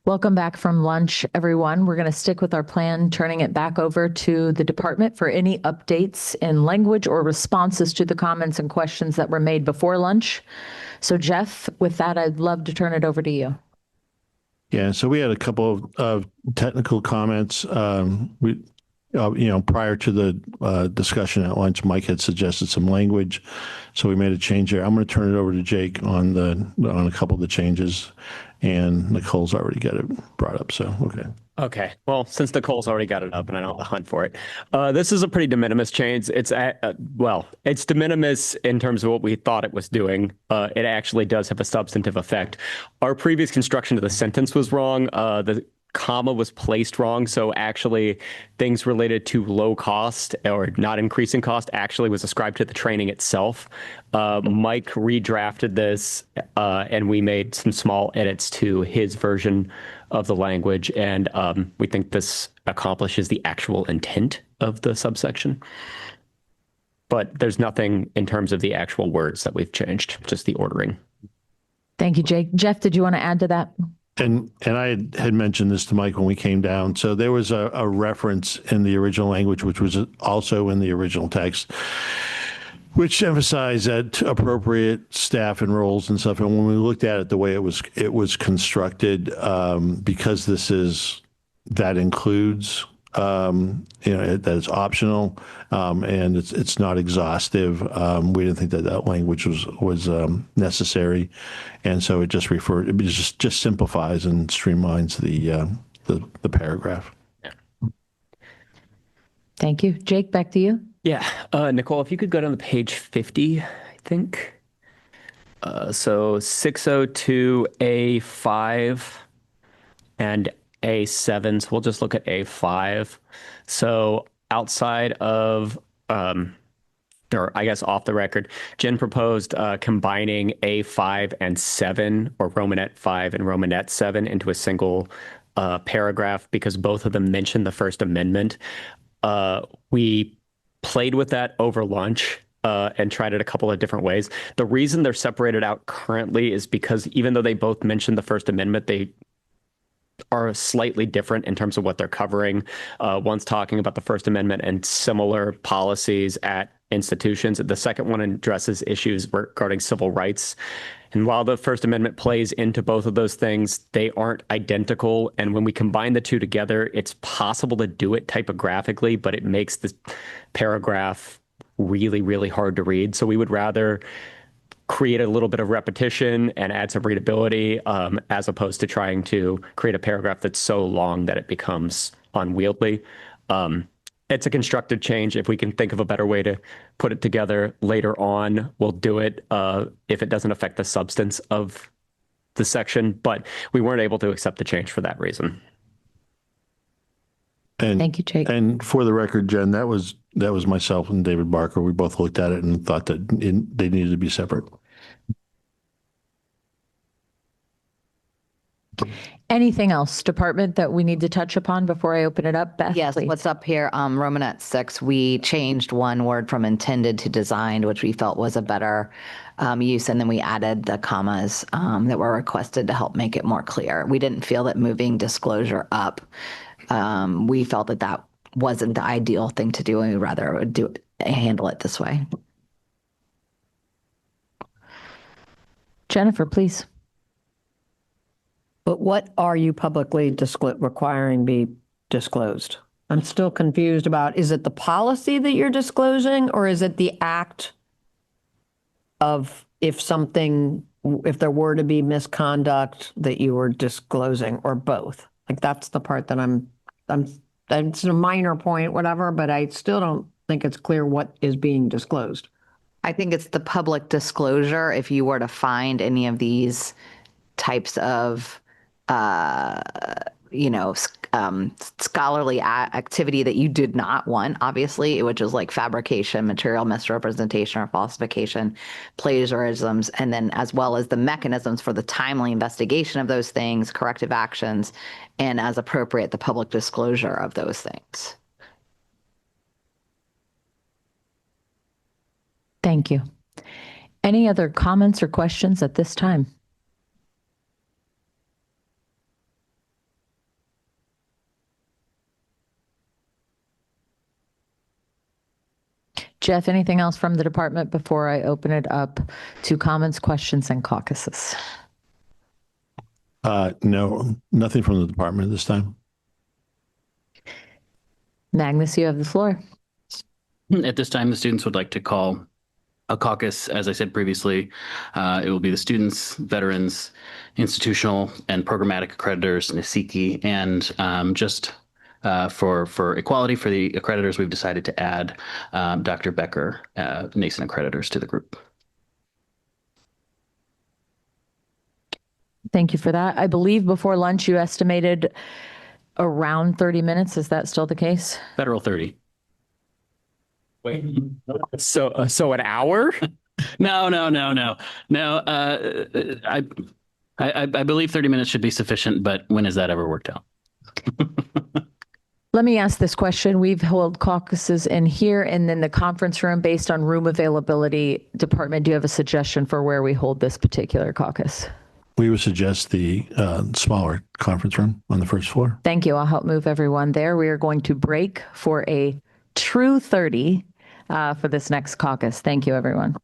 Welcome back from lunch, everyone. We're going to stick with our plan, turning it back over to the department for any updates in language or responses to the comments and questions that were made before lunch. So Jeff, with that, I'd love to turn it over to you. Yeah, so we had a couple of technical comments. Prior to the discussion at lunch, Mike had suggested some language, so we made a change there. I'm going to turn it over to Jake on a couple of the changes, and Nicole's already got it brought up. So okay. Okay. Well, since Nicole's already got it up and I don't have to hunt for it, this is a pretty de minimis change. It's it's de minimis in terms of what we thought it was doing. It actually does have a substantive effect. Our previous construction of the sentence was wrong. The comma was placed wrong. So actually things related to low cost or not increasing cost actually was ascribed to the training itself. Mike redrafted this and we made some small edits to his version of the language. And we think this accomplishes the actual intent of the subsection. But there's nothing in terms of the actual words that we've changed, just the ordering. Thank you, Jake. Jeff, did you want to add to that? And I had mentioned this to Mike when we came down. So there was a reference in the original language, which was also in the original text, which emphasized that appropriate staff and roles and stuff. And when we looked at it, the way it was constructed, because that includes that it's optional and it's not exhaustive. We didn't think that language was necessary, and so it just simplifies and streamlines the paragraph. Yeah. Thank you, Jake. Back to you. Yeah, Nicole, if you could go down to page 50, I think. So 602A5 and A7, so we'll just look at A5. So outside of, or I guess off the record, Jen proposed combining A5 and 7, or Romanet 5 and Romanet 7 into a single paragraph because both of them mention the First Amendment. We played with that over lunch and tried it a couple of different ways. The reason they're separated out currently is because even though they both mention the First Amendment, they are slightly different in terms of what they're covering. One's talking about the First Amendment and similar policies at institutions. The second one addresses issues regarding civil rights. And while the First Amendment plays into both of those things, they aren't identical. And when we combine the two together, it's possible to do it typographically, but it makes this paragraph really, really hard to read. So we would rather create a little bit of repetition and add some readability as opposed to trying to create a paragraph that's so long that it becomes unwieldy. It's a constructive change. If we can think of a better way to put it together later on, we'll do it if it doesn't affect the substance of the section, but we weren't able to accept the change for that reason. And, thank you, Jake. And for the record, Jen, that was myself and David Barker. We both looked at it and thought that they needed to be separate. Anything else, department, that we need to touch upon before I open it up? Beth, yes, please. What's up here? Romanet 6, we changed one word from intended to designed, which we felt was a better use, and then we added the commas that were requested to help make it more clear. We didn't feel that moving disclosure up, we felt that wasn't the ideal thing to do, and we'd rather handle it this way. Jennifer, please. But what are you publicly requiring be disclosed? I'm still confused about, is it the policy that you're disclosing, or is it the act of if there were to be misconduct that you were disclosing, or both? Like, that's the part that it's a minor point, whatever, but I still don't think it's clear what is being disclosed. I think it's the public disclosure. If you were to find any of these types of scholarly activity that you did not want, obviously, which is like fabrication, material misrepresentation or falsification, plagiarisms, and then as well as the mechanisms for the timely investigation of those things, corrective actions, and as appropriate, the public disclosure of those things. Thank you. Any other comments or questions at this time? Jeff, anything else from the department before I open it up to comments, questions, and caucuses? No, nothing from the department this time. Magnus, you have the floor. At this time, the students would like to call a caucus. As I said previously, it will be the students, veterans, institutional and programmatic accreditors, NASIKI, and just for equality for the accreditors, we've decided to add Dr. Becker, nascent accreditors, to the group. Thank you for that. I believe before lunch you estimated around 30 minutes. Is that still the case? Federal 30. Wait, so an hour? No. I believe 30 minutes should be sufficient, but when has that ever worked out? Let me ask this question. We've held caucuses in here and then the conference room based on room availability. Department, do you have a suggestion for where we hold this particular caucus? We would suggest the smaller conference room on the first floor. Thank you. I'll help move everyone there. We are going to break for a true 30 for this next caucus. Thank you, everyone.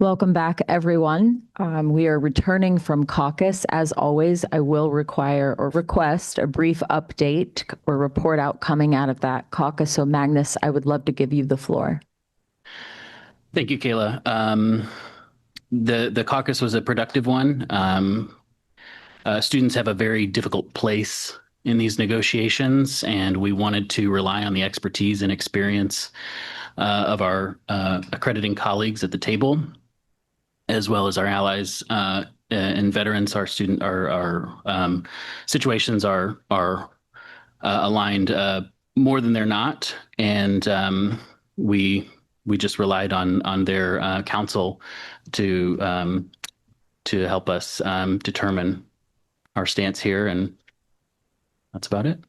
Welcome back, everyone. We are returning from caucus. As always, I will require or request a brief update or report out coming out of that caucus. So Magnus, I would love to give you the floor. Thank you, Kayla. The caucus was a productive one. Students have a very difficult place in these negotiations, and we wanted to rely on the expertise and experience of our accrediting colleagues at the table, as well as our allies and veterans. Our situations are aligned more than they're not, and we just relied on their counsel to help us determine our stance here, and that's about it.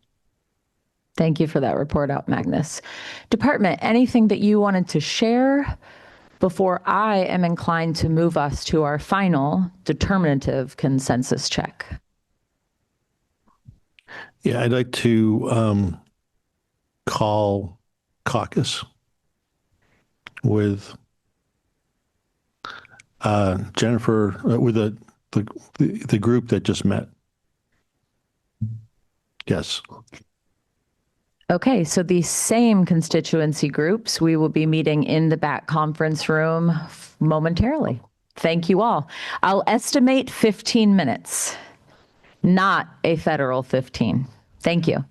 Thank you for that report out, Magnus. Department, anything that you wanted to share before I am inclined to move us to our final determinative consensus check? Yeah, I'd like to call caucus with Jennifer, with the group that just met. Yes. Okay, so these same constituency groups, we will be meeting in the back conference room momentarily. Thank you all. I'll estimate 15 minutes, not a federal 15. Thank you.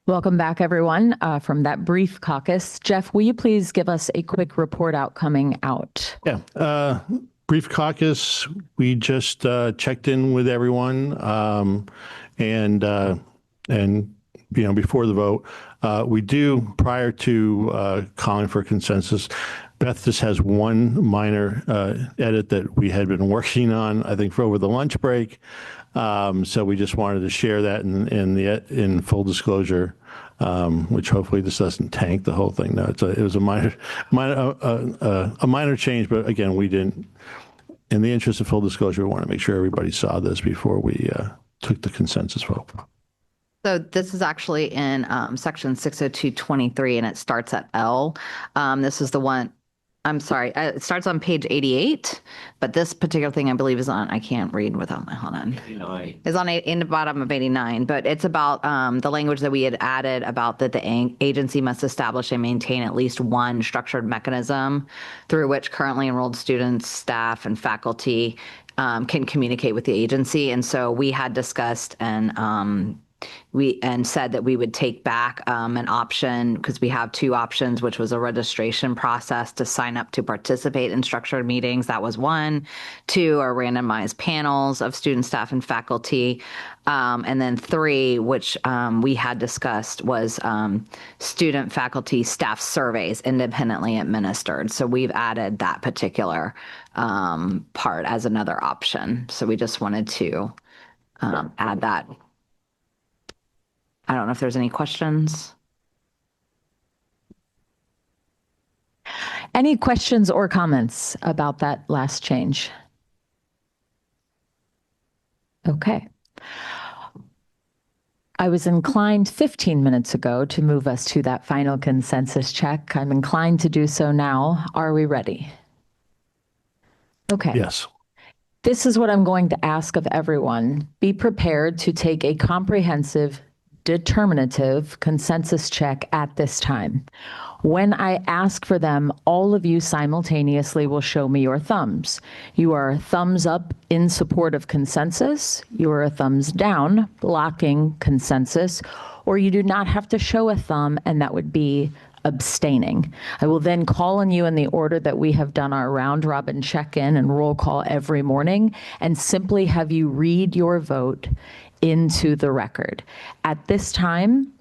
Welcome back, everyone, from that brief caucus. Jeff, will you please give us a quick report out coming out? Yeah. Brief caucus. We just checked in with everyone, and before the vote, we do prior to calling for consensus. Beth just has one minor edit that we had been working on, I think, for over the lunch break. So we just wanted to share that in full disclosure, which hopefully this doesn't tank the whole thing. No, it was a minor change, but again, we didn't. In the interest of full disclosure, we want to make sure everybody saw this before we took the consensus vote. So this is actually in section 60223, and it starts at L. This is the one. I'm sorry, it starts on page 88, but this particular thing I believe is on, I can't read without my, hold on. 89. It's on in the bottom of 89, but it's about the language that we had added about that the agency must establish and maintain at least one structured mechanism through which currently enrolled students, staff, and faculty can communicate with the agency. And so we had discussed and said that we would take back an option, because we have two options, which was a registration process to sign up to participate in structured meetings. That was one. Two are randomized panels of student, staff, and faculty. And then three, which we had discussed, was student, faculty, staff surveys independently administered. So we've added that particular part as another option. So we just wanted to add that. I don't know if there's any questions. Any questions or comments about that last change? Okay. I was inclined 15 minutes ago to move us to that final consensus check. I'm inclined to do so now. Are we ready? Okay. Yes. This is what I'm going to ask of everyone. Be prepared to take a comprehensive, determinative consensus check at this time. When I ask for them, all of you simultaneously will show me your thumbs. You are a thumbs up in support of consensus, you are a thumbs down blocking consensus, or you do not have to show a thumb, and that would be abstaining. I will then call on you in the order that we have done our round robin check-in and roll call every morning, and simply have you read your vote into the record. At this time,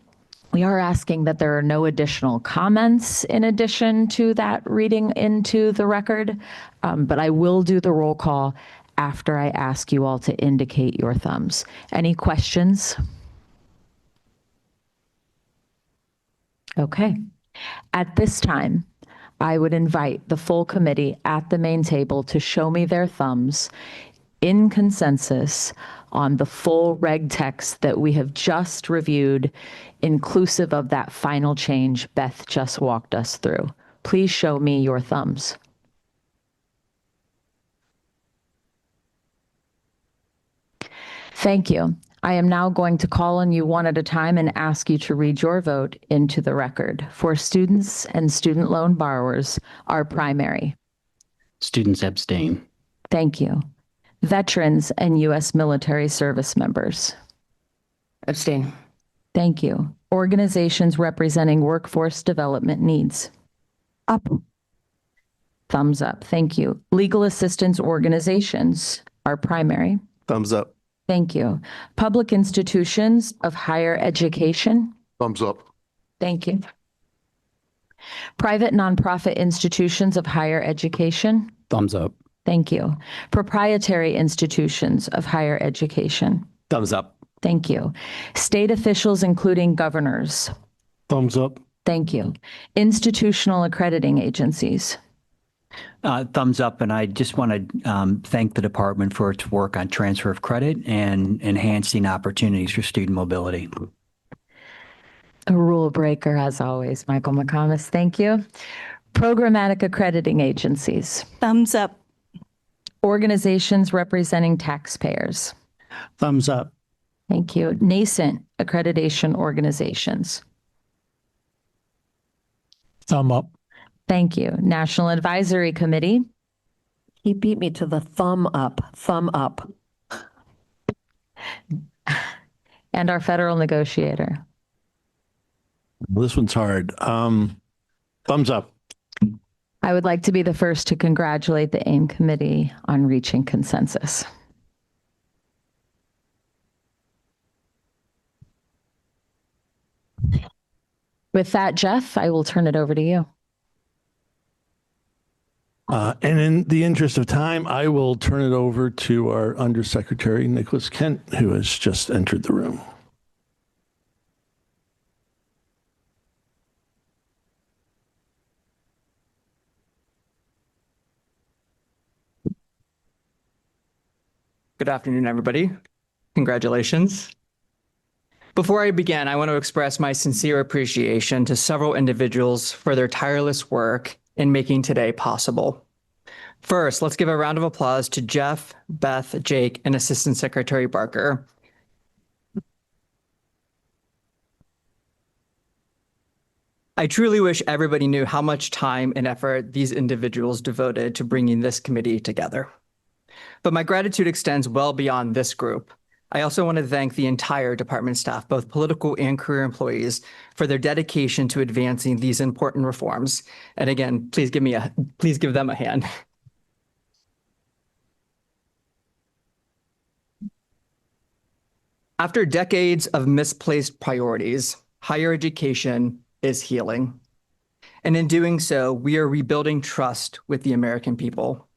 we are asking that there are no additional comments in addition to that reading into the record, but I will do the roll call after I ask you all to indicate your thumbs. Any questions? Okay. At this time, I would invite the full committee at the main table to show me their thumbs in consensus on the full reg text that we have just reviewed, inclusive of that final change Beth just walked us through. Please show me your thumbs. Thank you. I am now going to call on you one at a time and ask you to read your vote into the record. For students and student loan borrowers, our primary. Students abstain. Thank you. Veterans and U.S. military service members. Abstain. Thank you. Organizations representing workforce development needs. Up. Thumbs up. Thank you. Legal assistance organizations, our primary. Thumbs up. Thank you. Public institutions of higher education. Thumbs up. Thank you. Private nonprofit institutions of higher education. Thumbs up. Thank you. Proprietary institutions of higher education. Thumbs up. Thank you. State officials, including governors. Thumbs up. Thank you. Institutional accrediting agencies. Thumbs up, and I just want to thank the department for its work on transfer of credit and enhancing opportunities for student mobility. A rule breaker, as always, Michael McComas. Thank you. Programmatic accrediting agencies. Thumbs up. Organizations representing taxpayers. Thumbs up. Thank you. Nascent accreditation organizations. Thumb up. Thank you. National Advisory Committee. He beat me to the thumb up, thumb up. And our federal negotiator. This one's hard. Thumbs up. I would like to be the first to congratulate the AIM committee on reaching consensus. With that, Jeff, I will turn it over to you. And in the interest of time, I will turn it over to our Undersecretary, Nicholas Kent, who has just entered the room. Good afternoon, everybody. Congratulations. Before I begin, I want to express my sincere appreciation to several individuals for their tireless work in making today possible. First, let's give a round of applause to Jeff, Beth, Jake, and Assistant Secretary Barker. I truly wish everybody knew how much time and effort these individuals devoted to bringing this committee together. But my gratitude extends well beyond this group. I also want to thank the entire department staff, both political and career employees, for their dedication to advancing these important reforms. And again, please give them a hand. After decades of misplaced priorities, higher education is healing. And in doing so, we are rebuilding trust with the American people.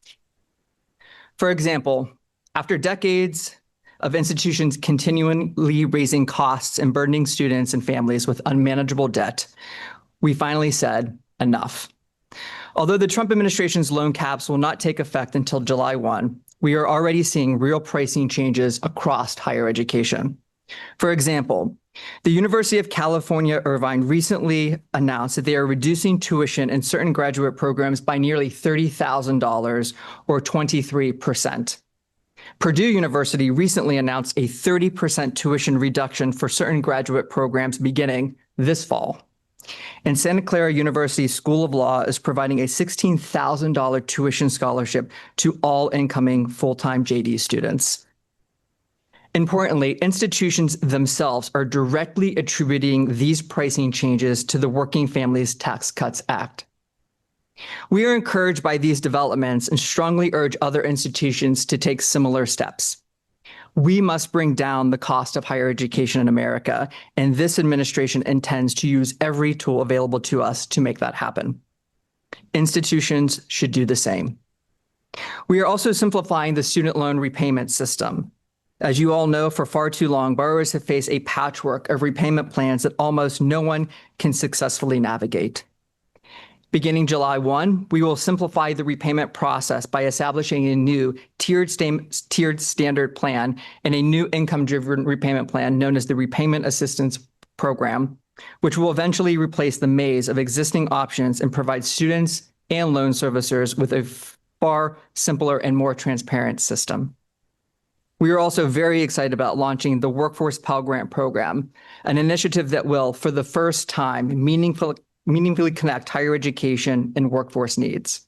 For example, after decades of institutions continually raising costs and burdening students and families with unmanageable debt, we finally said enough. Although the Trump administration's loan caps will not take effect until July 1, we are already seeing real pricing changes across higher education. For example, the University of California, Irvine recently announced that they are reducing tuition in certain graduate programs by nearly $30,000 or 23%. Purdue University recently announced a 30% tuition reduction for certain graduate programs beginning this fall. And Santa Clara University School of Law is providing a $16,000 tuition scholarship to all incoming full-time JD students. Importantly, institutions themselves are directly attributing these pricing changes to the Working Families Tax Cuts Act. We are encouraged by these developments and strongly urge other institutions to take similar steps. We must bring down the cost of higher education in America, and this administration intends to use every tool available to us to make that happen. Institutions should do the same. We are also simplifying the student loan repayment system. As you all know, for far too long, borrowers have faced a patchwork of repayment plans that almost no one can successfully navigate. Beginning July 1, we will simplify the repayment process by establishing a new tiered standard plan and a new income-driven repayment plan known as the Repayment Assistance Program, which will eventually replace the maze of existing options and provide students and loan servicers with a far simpler and more transparent system. We are also very excited about launching the Workforce Pell Grant Program, an initiative that will, for the first time, meaningfully connect higher education and workforce needs.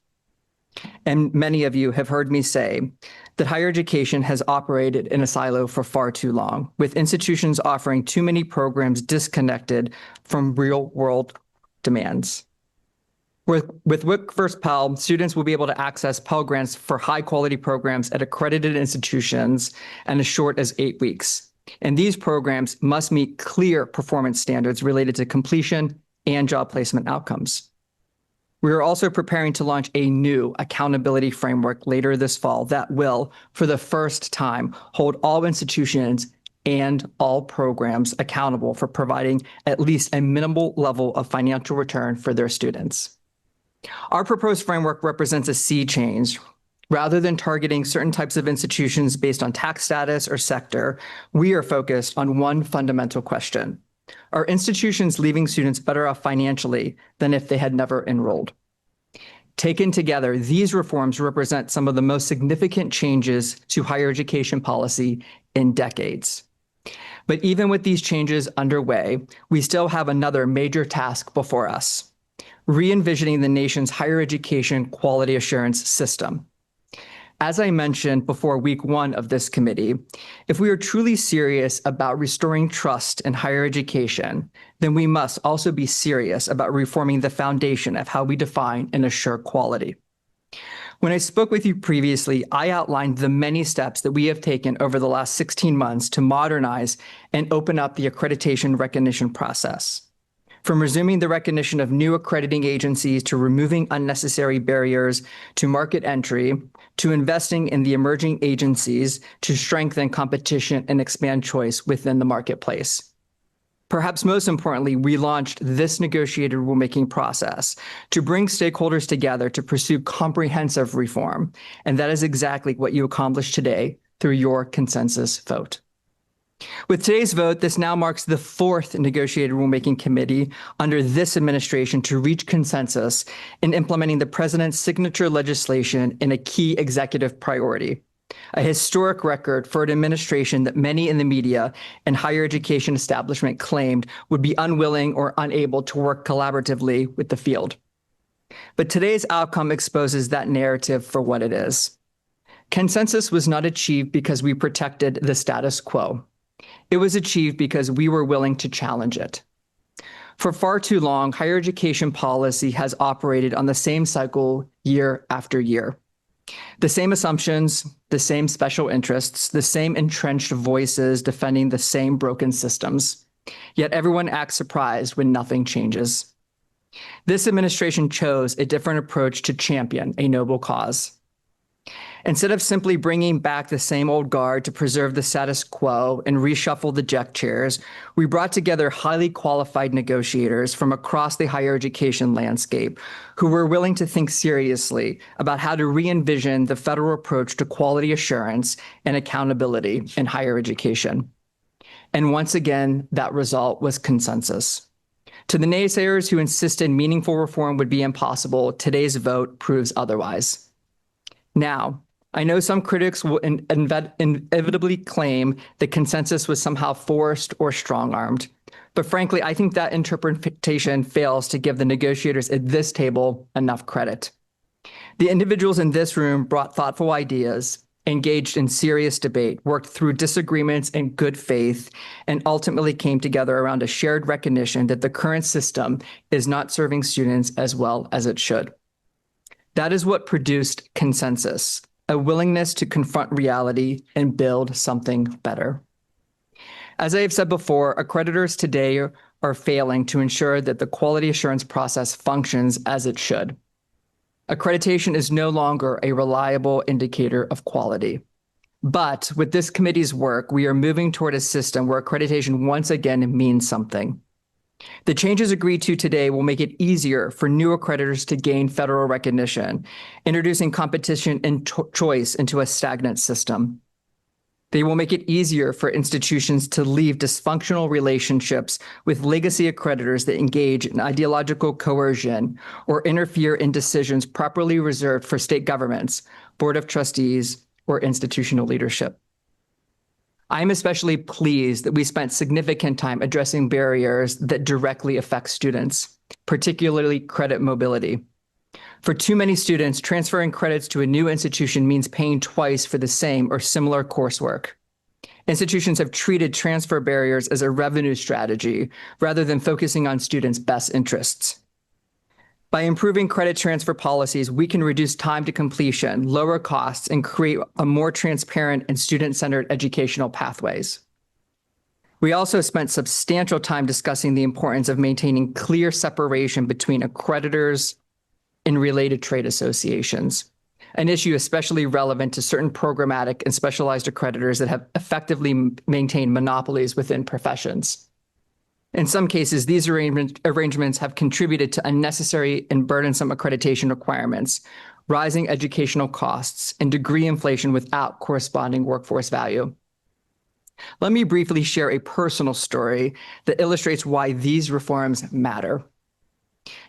And many of you have heard me say that higher education has operated in a silo for far too long, with institutions offering too many programs disconnected from real-world demands. With Workforce Pell, students will be able to access Pell Grants for high-quality programs at accredited institutions in as short as 8 weeks. And these programs must meet clear performance standards related to completion and job placement outcomes. We are also preparing to launch a new accountability framework later this fall that will, for the first time, hold all institutions and all programs accountable for providing at least a minimal level of financial return for their students. Our proposed framework represents a sea change. Rather than targeting certain types of institutions based on tax status or sector, we are focused on one fundamental question. Are institutions leaving students better off financially than if they had never enrolled? Taken together, these reforms represent some of the most significant changes to higher education policy in decades. But even with these changes underway, we still have another major task before us: re-envisioning the nation's higher education quality assurance system. As I mentioned before week 1 of this committee, if we are truly serious about restoring trust in higher education, then we must also be serious about reforming the foundation of how we define and assure quality. When I spoke with you previously, I outlined the many steps that we have taken over the last 16 months to modernize and open up the accreditation recognition process. From resuming the recognition of new accrediting agencies to removing unnecessary barriers to market entry, to investing in the emerging agencies to strengthen competition and expand choice within the marketplace. Perhaps most importantly, we launched this negotiated rulemaking process to bring stakeholders together to pursue comprehensive reform. And that is exactly what you accomplished today through your consensus vote. With today's vote, this now marks the 4th negotiated rulemaking committee under this administration to reach consensus in implementing the president's signature legislation in a key executive priority, a historic record for an administration that many in the media and higher education establishment claimed would be unwilling or unable to work collaboratively with the field. But today's outcome exposes that narrative for what it is. Consensus was not achieved because we protected the status quo. It was achieved because we were willing to challenge it. For far too long, higher education policy has operated on the same cycle year after year. The same assumptions, the same special interests, the same entrenched voices defending the same broken systems. Yet everyone acts surprised when nothing changes. This administration chose a different approach to champion a noble cause. Instead of simply bringing back the same old guard to preserve the status quo and reshuffle the deck chairs, we brought together highly qualified negotiators from across the higher education landscape who were willing to think seriously about how to re-envision the federal approach to quality assurance and accountability in higher education. And once again, that result was consensus. To the naysayers who insisted meaningful reform would be impossible, today's vote proves otherwise. Now, I know some critics will inevitably claim that consensus was somehow forced or strong-armed. But frankly, I think that interpretation fails to give the negotiators at this table enough credit. The individuals in this room brought thoughtful ideas, engaged in serious debate, worked through disagreements in good faith, and ultimately came together around a shared recognition that the current system is not serving students as well as it should. That is what produced consensus, a willingness to confront reality and build something better. As I have said before, accreditors today are failing to ensure that the quality assurance process functions as it should. Accreditation is no longer a reliable indicator of quality. But with this committee's work, we are moving toward a system where accreditation once again means something. The changes agreed to today will make it easier for new accreditors to gain federal recognition, introducing competition and choice into a stagnant system. They will make it easier for institutions to leave dysfunctional relationships with legacy accreditors that engage in ideological coercion or interfere in decisions properly reserved for state governments, board of trustees, or institutional leadership. I am especially pleased that we spent significant time addressing barriers that directly affect students, particularly credit mobility. For too many students, transferring credits to a new institution means paying twice for the same or similar coursework. Institutions have treated transfer barriers as a revenue strategy rather than focusing on students' best interests. By improving credit transfer policies, we can reduce time to completion, lower costs, and create a more transparent and student-centered educational pathways. We also spent substantial time discussing the importance of maintaining clear separation between accreditors and related trade associations, an issue especially relevant to certain programmatic and specialized accreditors that have effectively maintained monopolies within professions. In some cases, these arrangements have contributed to unnecessary and burdensome accreditation requirements, rising educational costs, and degree inflation without corresponding workforce value. Let me briefly share a personal story that illustrates why these reforms matter.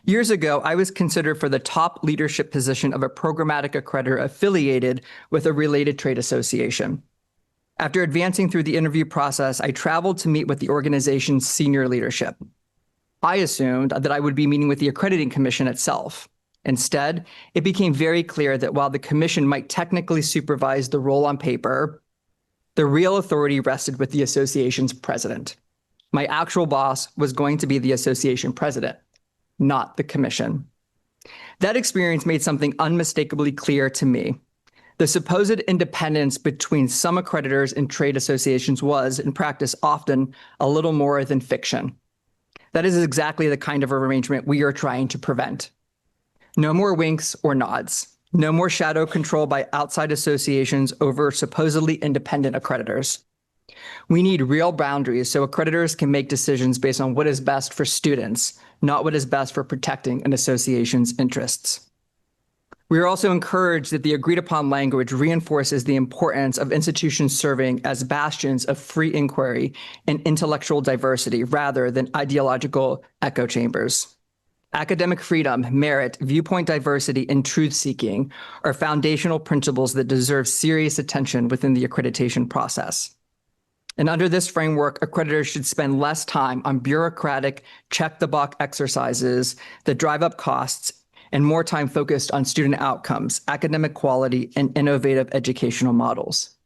Years ago, I was considered for the top leadership position of a programmatic accreditor affiliated with a related trade association. After advancing through the interview process, I traveled to meet with the organization's senior leadership. I assumed that I would be meeting with the accrediting commission itself. Instead, it became very clear that while the commission might technically supervise the role on paper, the real authority rested with the association's president. My actual boss was going to be the association president, not the commission. That experience made something unmistakably clear to me. The supposed independence between some accreditors and trade associations was, in practice, often a little more than fiction. That is exactly the kind of arrangement we are trying to prevent. No more winks or nods. No more shadow control by outside associations over supposedly independent accreditors. We need real boundaries so accreditors can make decisions based on what is best for students, not what is best for protecting an association's interests. We are also encouraged that the agreed upon language reinforces the importance of institutions serving as bastions of free inquiry and intellectual diversity rather than ideological echo chambers. Academic freedom, merit, viewpoint diversity, and truth-seeking are foundational principles that deserve serious attention within the accreditation process. And under this framework, accreditors should spend less time on bureaucratic check-the-box exercises that drive up costs and more time focused on student outcomes, academic quality, and innovative educational models.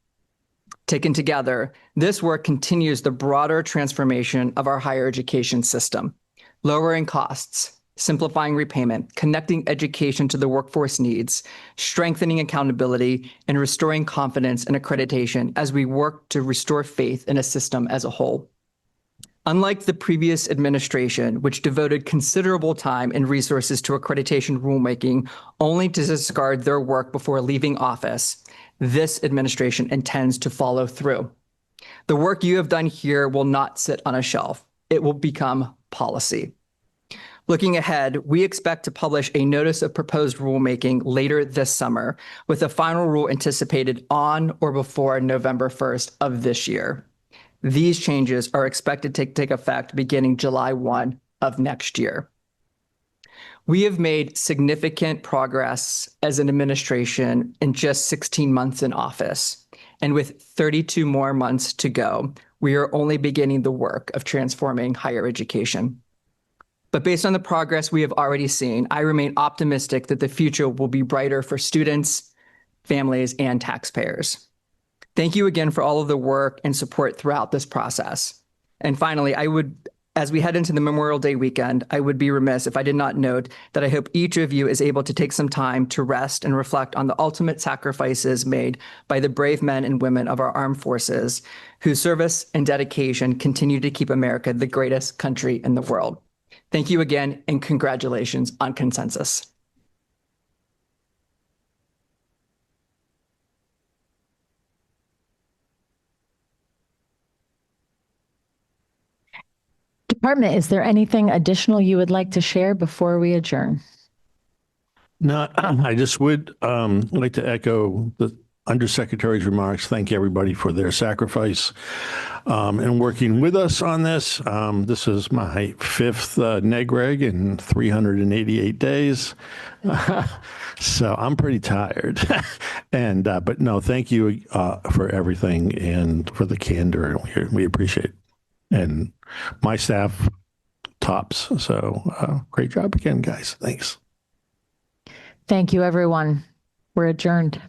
Taken together, this work continues the broader transformation of our higher education system, lowering costs, simplifying repayment, connecting education to the workforce needs, strengthening accountability, and restoring confidence in accreditation as we work to restore faith in a system as a whole. Unlike the previous administration, which devoted considerable time and resources to accreditation rulemaking only to discard their work before leaving office, this administration intends to follow through. The work you have done here will not sit on a shelf. It will become policy. Looking ahead, we expect to publish a notice of proposed rulemaking later this summer, with a final rule anticipated on or before November 1st of this year. These changes are expected to take effect beginning July 1 of next year. We have made significant progress as an administration in just 16 months in office. And with 32 more months to go, we are only beginning the work of transforming higher education. But based on the progress we have already seen, I remain optimistic that the future will be brighter for students, families, and taxpayers. Thank you again for all of the work and support throughout this process. And finally, as we head into the Memorial Day weekend, I would be remiss if I did not note that I hope each of you is able to take some time to rest and reflect on the ultimate sacrifices made by the brave men and women of our armed forces, whose service and dedication continue to keep America the greatest country in the world. Thank you again, and congratulations on consensus. Department, is there anything additional you would like to share before we adjourn? No, I just would like to echo the Undersecretary's remarks. Thank everybody for their sacrifice and working with us on this. This is my fifth NEGREG in 388 days. So I'm pretty tired. But no, thank you for everything and for the candor. We appreciate it. And my staff tops. So great job again, guys. Thanks. Thank you, everyone. We're adjourned.